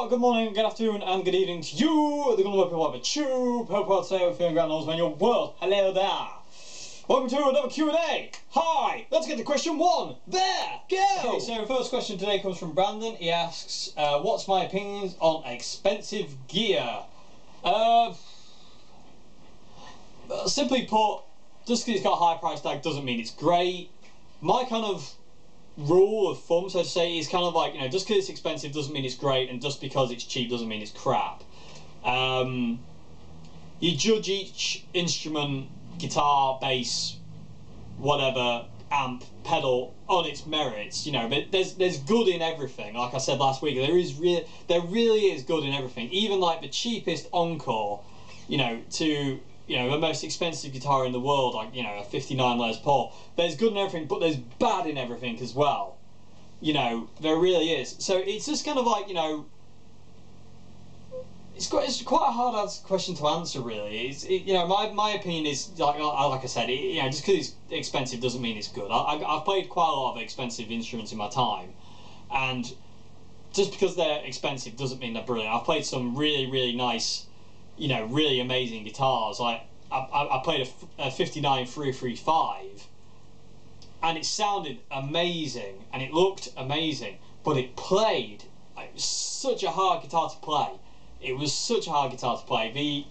Good morning, good afternoon, and good evening to you, the good people of the tube. Hope you're today with feeling grand knows when your world. Hello there. Welcome to another Q&A. Hi, let's get to question one. There, go. Okay, so the first question today comes from Brandon. He asks, what's my opinions on expensive gear? Simply put, just because it's got a high price tag doesn't mean it's great. My kind of rule of thumb, so to say, is kind of like, you know, just because it's expensive doesn't mean it's great, and just because it's cheap doesn't mean it's crap. You judge each instrument, guitar, bass, whatever, amp, pedal on its merits, you know. But there's good in everything. Like I said last week, there really is good in everything. Even like the cheapest Encore, you know, to the most expensive guitar in the world, like, you know, a 59 Les Paul. There's good in everything, but there's bad in everything as well. You know, there really is. So it's just kind of like, you know, it's quite a hard question to answer, really. You know, my opinion is, like I said, you know, just because it's expensive doesn't mean it's good. I've played quite a lot of expensive instruments in my time, and just because they're expensive doesn't mean they're brilliant. I've played some really nice, you know, really amazing guitars. Like I played a 59 335, and it sounded amazing and it looked amazing, but it played like such a hard guitar to play. It was such a hard guitar to play.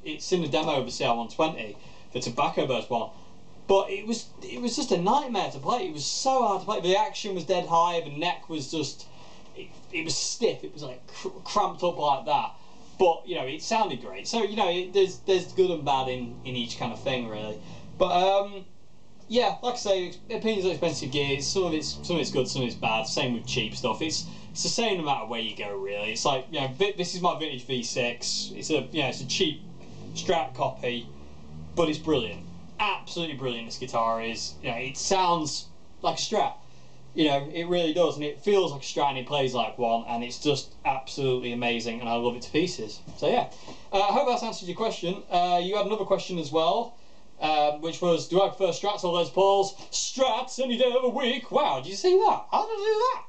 It's in the demo of the CR120, the Tobacco Burst one, but it was just a nightmare to play. It was so hard to play. The action was dead high. The neck was just it was stiff. It was like cramped up like that. But, you know, it sounded great. So, you know, there's good and bad in each kind of thing, really. But yeah, like I say, opinions on expensive gear. Some of it's good, some of it's bad. Same with cheap stuff. It's the same no matter where you go, really. It's like, you know, this is my vintage V6. It's a cheap Strat copy, but it's brilliant. Absolutely brilliant. This guitar is. You know, it sounds like a Strat. You know, it really does, and it feels like a Strat, and it plays like one, and it's just absolutely amazing, and I love it to pieces. So yeah, I hope that's answered your question. You had another question as well, which was, do I prefer Strats or Les Pauls? Strats any day of the week. Wow, did you see that? How did I do that?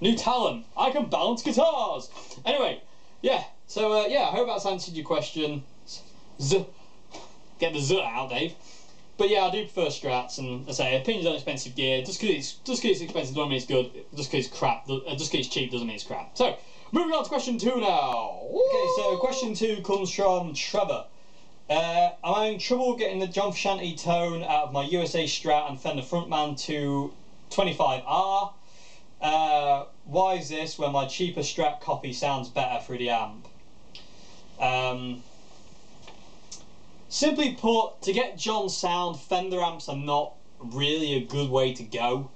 New talent. I can balance guitars. Anyway, yeah. So yeah, I hope that's answered your question. Get the Z out, Dave. But yeah, I do prefer Strats, and I say opinions on expensive gear. Just because it's expensive doesn't mean it's good. Just because it's crap, just because it's cheap doesn't mean it's crap. So moving on to question 2 now. Okay, so question 2 comes from Trevor. I'm having trouble getting the John Frusciante tone out of my USA Strat and Fender Frontman to 25R. Why is this when my cheaper Strat copy sounds better through the amp? Simply put, to get John's sound, Fender amps are not really a good way to go.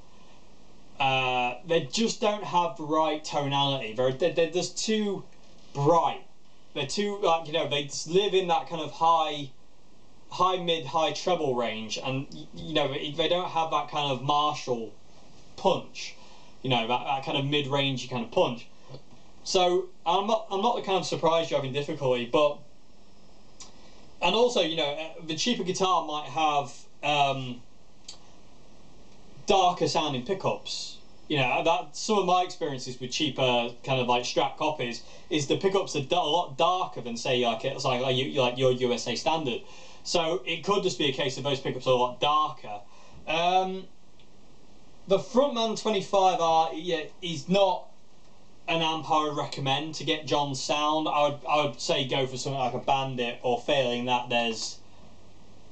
They just don't have the right tonality. They're just too bright. They're too, like, you know, they just live in that kind of high mid, high treble range, and, you know, they don't have that kind of Marshall punch. You know, that kind of mid-range kind of punch. So I'm not kind of surprised you're having difficulty, but. And also, you know, the cheaper guitar might have darker sounding pickups. You know, that some of my experiences with cheaper kind of like Strat copies is the pickups are a lot darker than, say, like your USA standard. So it could just be a case of those pickups are a lot darker. The Frontman 25R, yeah, is not an amp I would recommend to get John's sound, I would say go for something like a Bandit, or failing that, there's,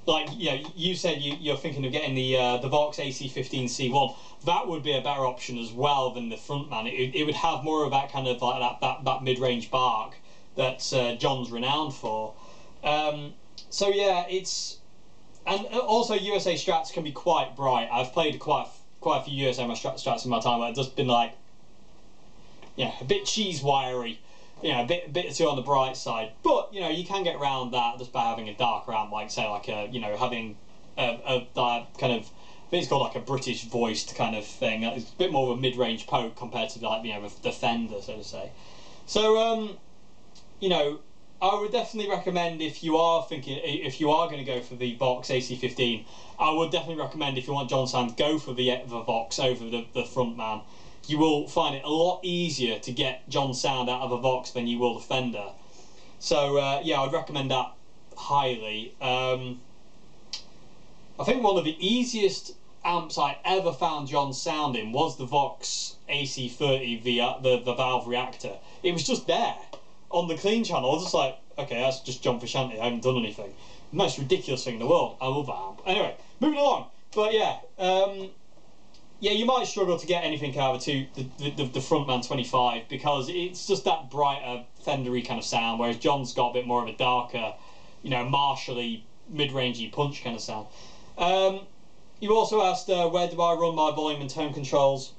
like, you know, you said you're thinking of getting the Vox AC15C1. That would be a better option as well than the Frontman. It would have more of that kind of like that mid-range bark that John's renowned for. So yeah, it's, and also USA Strats can be quite bright. I've played quite a few USA Strats in my time where it's just been like, yeah, a bit cheese wiry, you know, a bit too on the bright side. But you know, you can get around that just by having a darker amp, like say like a, you know, having a kind of, I think it's called like a British voiced kind of thing. It's a bit more of a mid-range poke compared to like, you know, the Fender, so to say. So you know, I would definitely recommend, if you are going to go for the Vox AC15, I would definitely recommend, if you want John sound, go for the Vox over the Frontman. You will find it a lot easier to get John sound out of a Vox than you will the Fender. So yeah, I would recommend that highly. I think one of the easiest amps I ever found John sound in was the Vox AC30, the valve reactor. It was just there on the clean channel. I was just like, okay, that's just John Frusciante, I haven't done anything. Most ridiculous thing in the world. I love that amp. Anyway, moving along. But yeah, yeah, you might struggle to get anything out of the Frontman 25, because it's just that brighter, Fendery kind of sound, whereas John's got a bit more of a darker, you know, martially, mid-rangey punch kind of sound. You also asked, where do I run my volume and tone controls?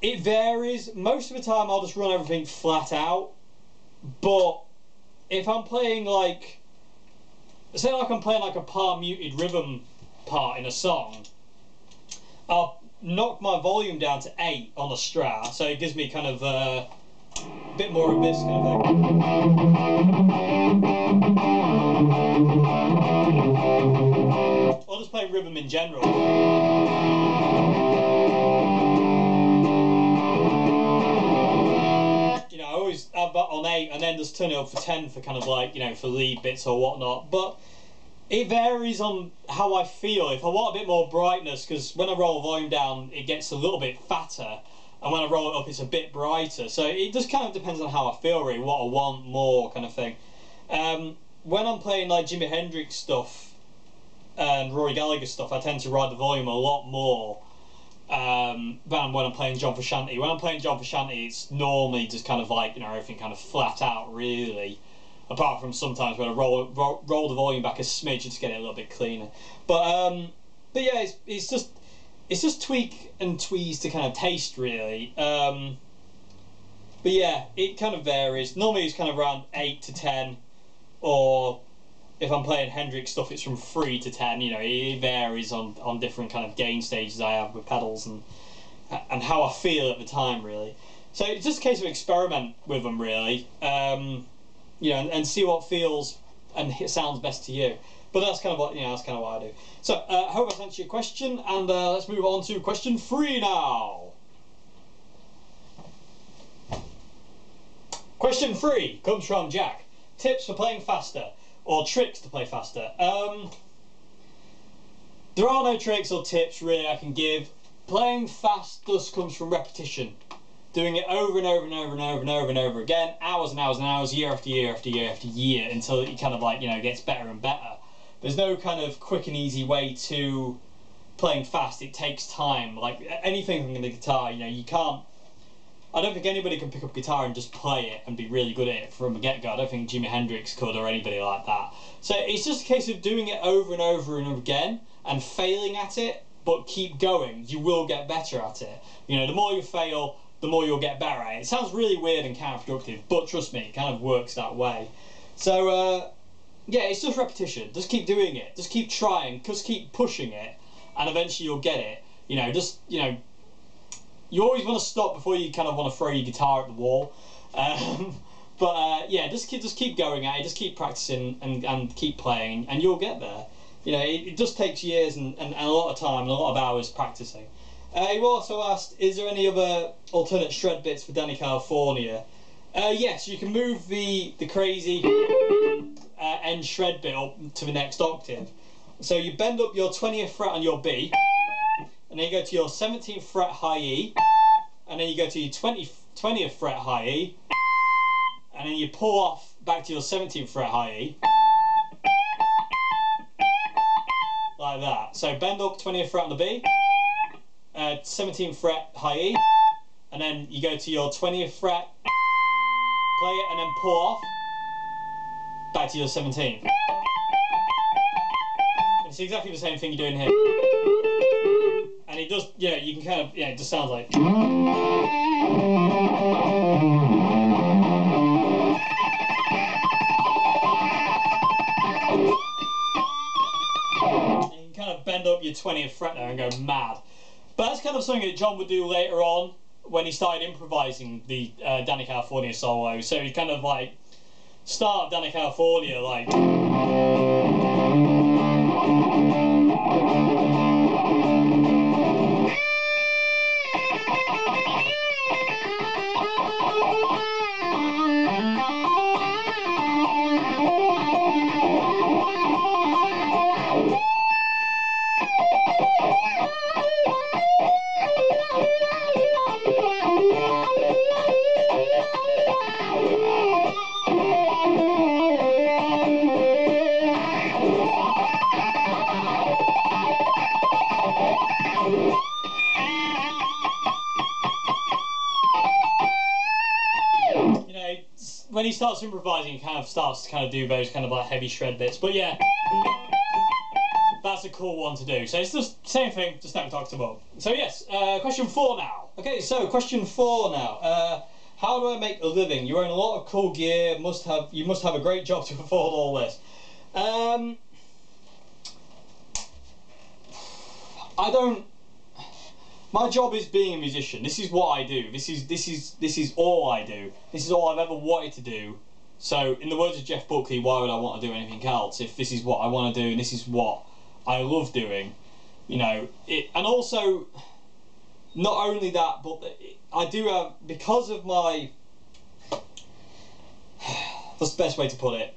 It varies. Most of the time I'll just run everything flat out, but if I'm playing like, say like I'm playing like a par muted rhythm part in a song, I'll knock my volume down to 8 on a Strat, so it gives me kind of a bit more of this kind of thing. I'll just play rhythm in general. You know, I always have that on 8 and then just turn it up for 10 for kind of like, you know, for lead bits or whatnot. But it varies on how I feel. If I want a bit more brightness, because when I roll the volume down it gets a little bit fatter, and when I roll it up it's a bit brighter, so it just kind of depends on how I feel really, what I want more kind of thing. When I'm playing like Jimi Hendrix stuff and Rory Gallagher stuff, I tend to ride the volume a lot more than when I'm playing John Frusciante. When I'm playing John Frusciante it's normally just kind of like, you know, everything kind of flat out really, apart from sometimes when I roll the volume back a smidge just to get it a little bit cleaner. But yeah, it's just tweak and tweeze to kind of taste really. But yeah, it kind of varies. Normally it's kind of around 8 to 10, or if I'm playing Hendrix stuff it's from 3 to 10. You know, it varies on different kind of gain stages I have with pedals and how I feel at the time really. So it's just a case of experiment with them really. You know, and see what feels and sounds best to you. But that's kind of what, you know, that's kind of what I do. So I hope I've answered your question, and let's move on to question 3 now. Question 3 comes from Jack. Tips for playing faster, or tricks to play faster. There are no tricks or tips really I can give. Playing fast just comes from repetition. Doing it over and over and over and over and over and over again, hours and hours and hours, year after year after year after year, until it kind of like, you know, gets better and better. There's no kind of quick and easy way to playing fast. It takes time. Like anything from the guitar, you know, you can't, I don't think anybody can pick up a guitar and just play it and be really good at it from the get-go. I don't think Jimi Hendrix could, or anybody like that. So it's just a case of doing it over and over and over again and failing at it, but keep going. You will get better at it. You know, the more you fail, the more you'll get better at it. It sounds really weird and counterproductive, but trust me, it kind of works that way. So yeah, it's just repetition. Just keep doing it. Just keep trying. Just keep pushing it, and eventually you'll get it. You know, just, you know, you always want to stop before you kind of want to throw your guitar at the wall. But yeah, just keep going at it. Just keep practicing and keep playing, and you'll get there. You know, it just takes years and a lot of time and a lot of hours practicing. You also asked, is there any other alternate shred bits for Dani California? Yes, you can move the crazy end shred bit up to the next octave. So you bend up your 20th fret on your B, and then you go to your 17th fret high E, and then you go to your 20th 20th fret high E, and then you pull off back to your 17th fret high E, like that. So bend up 20th fret on the B, 17th fret high E, and then you go to your 20th fret, play it, and then pull off back to your 17th. It's exactly the same thing you're doing here. And it does, you know, you can kind of, yeah, it just sounds like. You can kind of bend up your 20th fret there and go mad. But that's kind of something that John would do later on when he started improvising the Dani California solo. So he kind of like, start Dani California like. When he starts improvising, he kind of starts to do those kind of like heavy shred bits. But yeah, that's a cool one to do. So it's just the same thing, just never talked about. So yes, question 4 now. Okay, so question 4 now. How do I make a living? You own a lot of cool gear. You must have a great job to afford all this. I don't. My job is being a musician. This is what I do. This is all I do. This is all I've ever wanted to do. So, in the words of Jeff Buckley, why would I want to do anything else if this is what I want to do and this is what I love doing? You know, and also, not only that, but I do have, because of my, that's the best way to put it,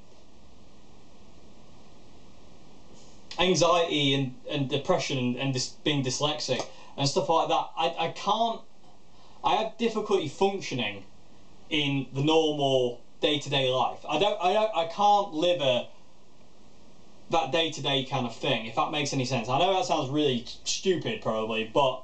anxiety and depression and being dyslexic and stuff like that, I have difficulty functioning in the normal day-to-day life. I can't live that day-to-day kind of thing, if that makes any sense. I know that sounds really stupid probably, but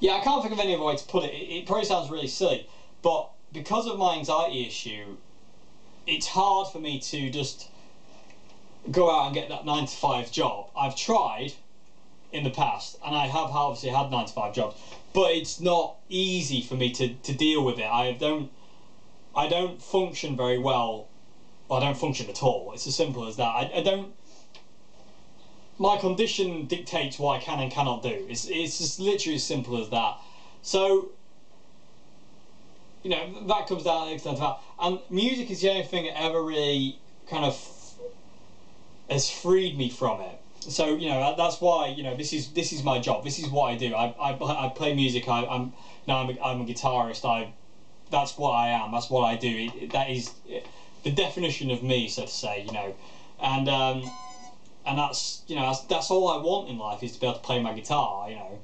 yeah, I can't think of any other way to put it. It probably sounds really silly, but because of my anxiety issue, it's hard for me to just go out and get that 9-to-5 job. I've tried in the past, and I have obviously had 9-to-5 jobs, but it's not easy for me to deal with it. I don't function very well. I don't function at all. It's as simple as that. I don't. My condition dictates what I can and cannot do. It's just literally as simple as that. So, you know, that comes down to the extent of that. And music is the only thing that ever really kind of has freed me from it. So, you know, that's why, you know, this is my job. This is what I do. I play music. I'm a guitarist. That's what I am. That's what I do. That is the definition of me, so to say. You know, and that's, you know, that's all I want in life, is to be able to play my guitar. You know,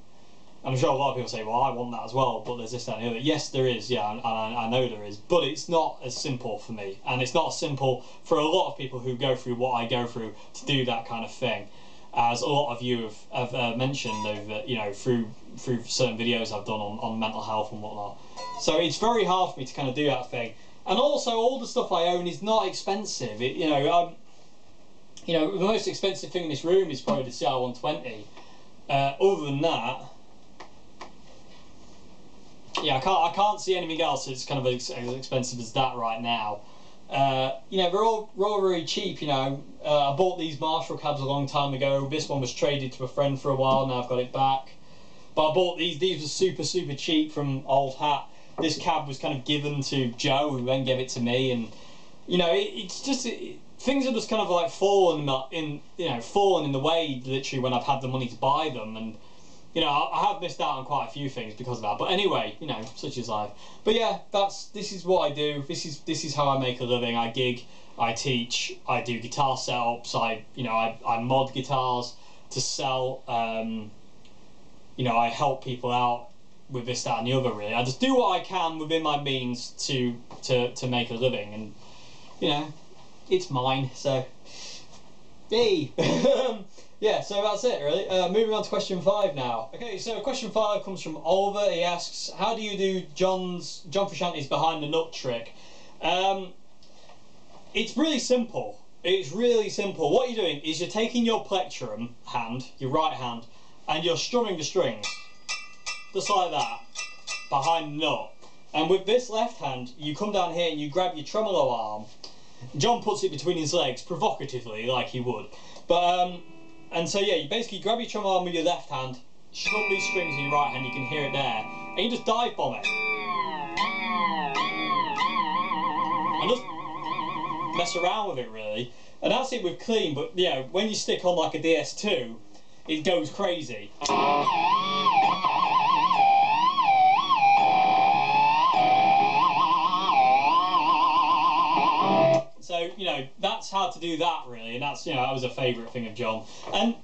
and I'm sure a lot of people say, well, I want that as well, but there's this, that, and the other. Yes, there is. Yeah, and I know there is, but it's not as simple for me, and it's not as simple for a lot of people who go through what I go through to do that kind of thing. As a lot of you have mentioned over, you know, through certain videos I've done on mental health and whatnot. So it's very hard for me to kind of do that thing. And also, all the stuff I own is not expensive. You know, the most expensive thing in this room is probably the CR120. Other than that, yeah, I can't see anything else that's kind of as expensive as that right now. You know, they're all very cheap. You know, I bought these Marshall cabs a long time ago. This one was traded to a friend for a while. Now I've got it back. But I bought these. These were super cheap from Old Hat. This cab was kind of given to Joe, who then gave it to me. And you know, it's just things have just kind of like fallen in the way literally when I've had the money to buy them. And you know, I have missed out on quite a few things because of that. But anyway, you know, such is life. But yeah, this is what I do. This is how I make a living. I gig, I teach, I do guitar setups. I mod guitars to sell. you know, I help people out with this, that, and the other. Really, I just do what I can within my means to make a living, and you know, it's mine. So, yay! Yeah, so that's it really. Moving on to question 5 now. Okay, so question 5 comes from Oliver. He asks, how do you do John Frusciante's behind the nut trick? It's really simple. It's really simple. What you're doing is you're taking your plectrum hand, your right hand, and you're strumming the strings, just like that, behind the nut. And with this left hand, you come down here and you grab your tremolo arm. John puts it between his legs, provocatively, like he would. But, and so yeah, you basically grab your tremolo arm with your left hand, strum these strings in your right hand, you can hear it there, and you just dive bomb it. And just mess around with it really. And that's it with clean, but you know, when you stick on like a DS2, it goes crazy. So, you know, that's how to do that really, and that's, you know, that was a favourite thing of John. And,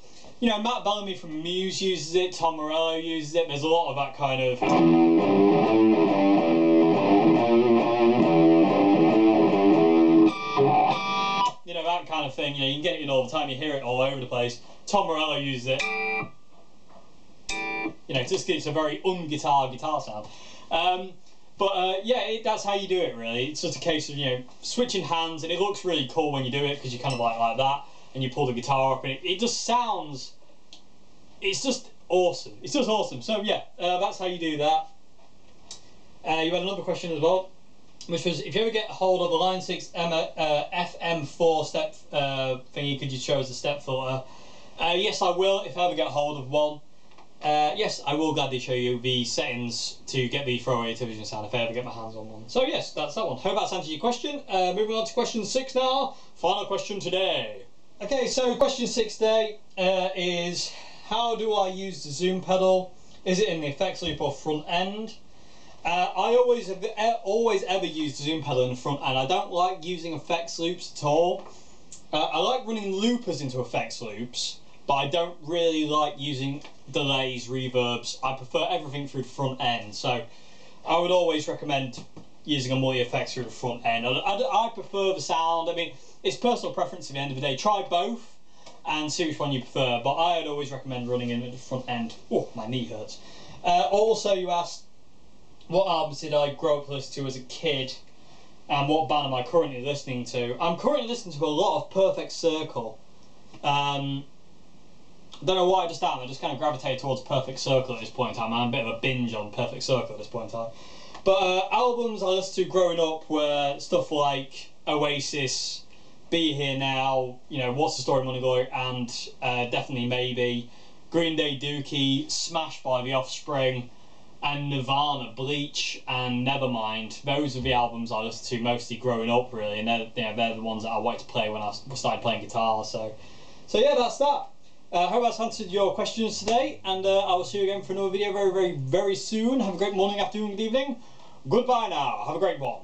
you know, Matt Bellamy from Muse uses it, Tom Morello uses it, there's a lot of that kind of... You know, that kind of thing, you know, you can get it in all the time, you hear it all over the place. Tom Morello uses it. You know, it's just, it's a very guitar sound. Yeah, that's how you do it really. It's just a case of, you know, switching hands, and it looks really cool when you do it because you kind of like that, and you pull the guitar up, and it just sounds, it's just awesome. It's just awesome. So yeah, that's how you do that. You had another question as well, which was, if you ever get hold of a Line 6 FM4 step thingy, could you show us the step filter? Yes, I will, if I ever get hold of one. Yes, I will gladly show you the settings to get the throwaway television sound if I ever get my hands on one. So yes, that's that one. Hope that's answered your question. Moving on to question 6 now. Final question today. Okay, so question 6 today is, how do I use the zoom pedal? Is it in the effects loop or front end? I always ever use the zoom pedal in the front end. I don't like using effects loops at all. I like running loopers into effects loops, but I don't really like using delays, reverbs. I prefer everything through the front end, so I would always recommend using a multi-effects through the front end. I prefer the sound. I mean, it's personal preference at the end of the day. Try both and see which one you prefer, but I would always recommend running in at the front end. Oh, my knee hurts. Also, you asked, what albums did I grow up listening to as a kid, and what band am I currently listening to? I'm currently listening to a lot of Perfect Circle. Don't know why I just am. I just kind of gravitate towards Perfect Circle at this point in time. I'm a bit of a binge on Perfect Circle at this point in time. But albums I listened to growing up were stuff like Oasis, Be Here Now, you know, What's the Story, Money Glory, and definitely Maybe, Green Day, Dookie, Smash by The Offspring, and Nirvana, Bleach, and Nevermind. Those are the albums I listened to mostly growing up, really, and they're, you know, they're the ones that I wanted to play when I started playing guitar. So yeah, that's that. I hope that's answered your questions today, and I will see you again for another video very, very, very soon. Have a great morning, afternoon, good evening. Goodbye now. Have a great one.